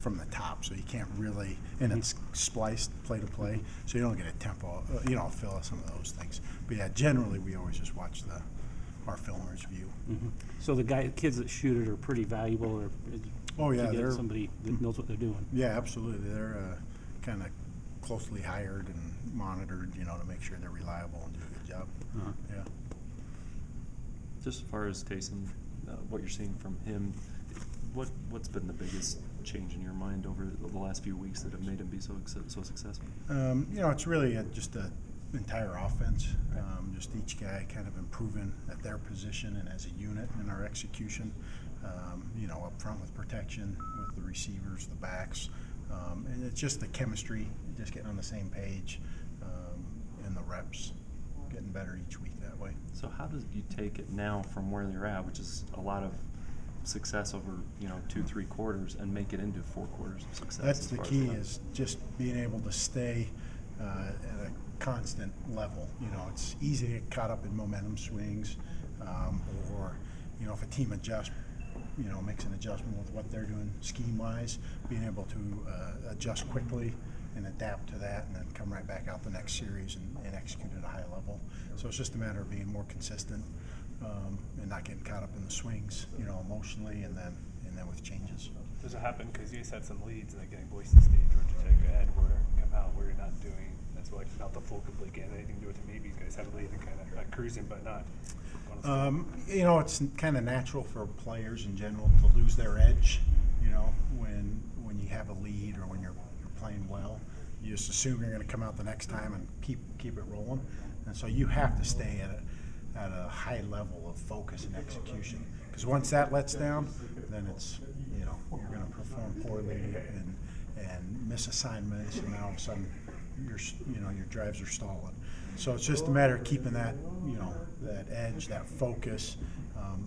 from the top, so you can't really, and it's spliced play to play, so you don't get a tempo, feel some of those things. But yeah, generally we always just watch our filmer's view. So the kids that shoot it are pretty valuable, or Oh yeah, to they're get somebody that knows what they're doing. Yeah, absolutely. They're kind of closely hired and monitored, to make sure they're reliable and do a good job. Yeah. Just as far as Taysom, what you're seeing from him, what's been the biggest change in your mind over the last few weeks that have made him be so successful? It's really just the entire offense. Just each guy kind of improving at their position and as a unit in our execution. Up front with protection, with the receivers, the backs, and it's just the chemistry, just getting on the same page, and the reps getting better each week that way. So how do you take it now from where they're at, which is a lot of success over 2-3 quarters, and make it into 4 quarters of success? That's the key, is just being able to stay at a constant level. It's easy to get caught up in momentum swings, or if a team adjusts, makes an adjustment with what they're doing scheme-wise, being able to adjust quickly and adapt to that, and then come right back out the next series and execute at a high level. So it's just a matter of being more consistent and not getting caught up in the swings, emotionally, and then with changes. Does it happen because you just had some leads and like getting Boise State, Georgia Tech, Edgewater, come out where you're not doing, that's like not the full complete game, anything to do with it? Maybe you guys have a lead and kind of like cruising, but not. It's kind of natural for players in general to lose their edge, when you have a lead or when you're playing well. You just assume you're going to come out the next time and keep it rolling. And so you have to stay at a high level of focus and execution. Because once that lets down, then it's, you're going to perform poorly and miss assignments, and now all of a sudden your drives are stalling. So it's just a matter of keeping that, that edge, that focus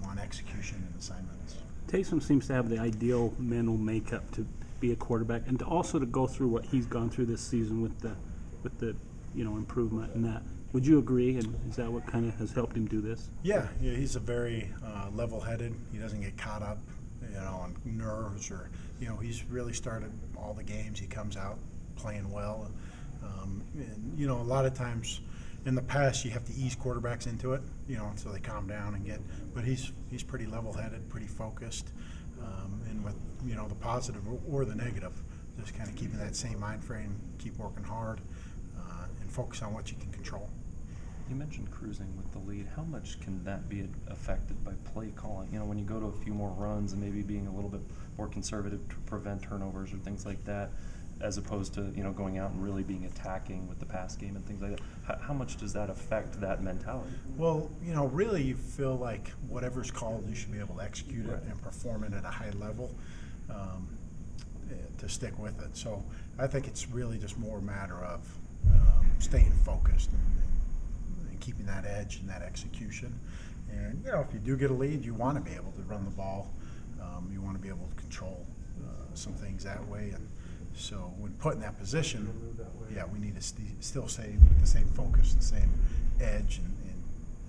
on execution and assignments. Taysom seems to have the ideal mental makeup to be a quarterback, and to also to go through what he's gone through this season with the improvement in that. Would you agree? And is that what kind of has helped him do this? Yeah, he's a very level-headed. He doesn't get caught up, on nerves, or he's really started all the games. He comes out playing well, and a lot of times in the past you have to ease quarterbacks into it, so they calm down and get. But he's pretty level-headed, pretty focused, and with the positive or the negative, just kind of keeping that same mind frame, keep working hard, and focus on what you can control. You mentioned cruising with the lead. How much can that be affected by play calling? When you go to a few more runs and maybe being a little bit more conservative to prevent turnovers or things like that, as opposed to going out and really being attacking with the pass game and things like that. How much does that affect that mentality? Well, really you feel like whatever's called, you should be able to execute it and perform it at a high level to stick with it. So I think it's really just more a matter of staying focused and keeping that edge and that execution. And if you do get a lead, you want to be able to run the ball. You want to be able to control some things that way. And so when put in that position, we need to still stay with the same focus, the same edge, and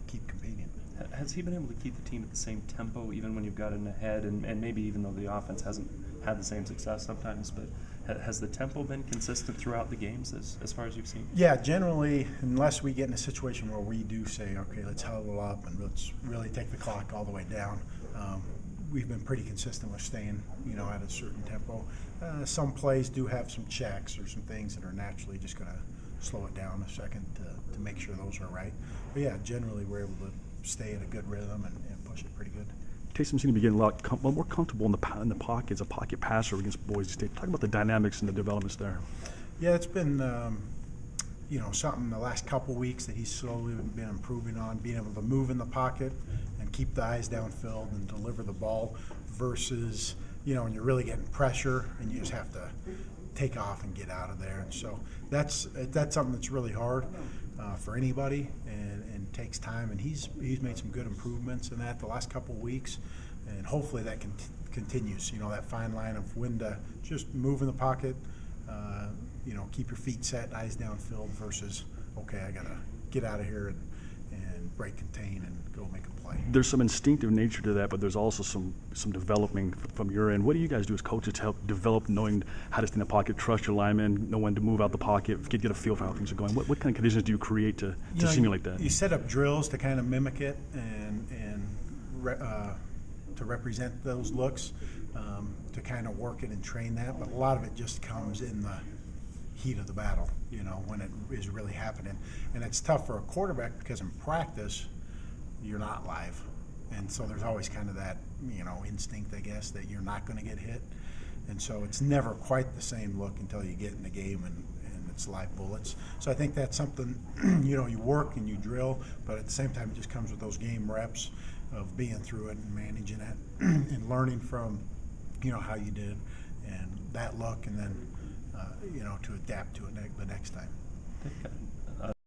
keep competing. Has he been able to keep the team at the same tempo even when you've gotten ahead, and maybe even though the offense hasn't had the same success sometimes, but has the tempo been consistent throughout the games as far as you've seen? Yeah, generally, unless we get in a situation where we do say, okay, let's huddle up and let's really take the clock all the way down, we've been pretty consistent with staying, at a certain tempo. Some plays do have some checks or some things that are naturally just going to slow it down a second to make sure those are right. But yeah, generally we're able to stay at a good rhythm and push it pretty good. Taysom seemed to be getting a lot more comfortable in the pocket as a pocket passer against Boise State. Talk about the dynamics and the developments there. Yeah, it's been something the last couple weeks that he's slowly been improving on, being able to move in the pocket and keep the eyes downfield and deliver the ball versus when you're really getting pressure and you just have to take off and get out of there. And so that's something that's really hard for anybody and takes time. And he's made some good improvements in that the last couple of weeks, and hopefully that continues. That fine line of when to just move in the pocket, keep your feet set, eyes downfield versus okay, I gotta get out of here and break contain and go make a play. There's some instinctive nature to that, but there's also some developing from your end. What do you guys do as coaches to help develop knowing how to stay in the pocket, trust your linemen, know when to move out the pocket, get a feel for how things are going? What kind of conditions do you create to simulate that? You set up drills to kind of mimic it and to represent those looks, to kind of work it and train that. But a lot of it just comes in the heat of the battle, you know, when it is really happening. And it's tough for a quarterback because in practice, you're not live. And so there's always kind of that, you know, instinct, I guess, that you're not going to get hit. And so it's never quite the same look until you get in the game and it's live bullets. So I think that's something, you know, you work and you drill, but at the same time it just comes with those game reps of being through it and managing it and learning from, you know, how you did and that look, and then, you know, to adapt to it the next time.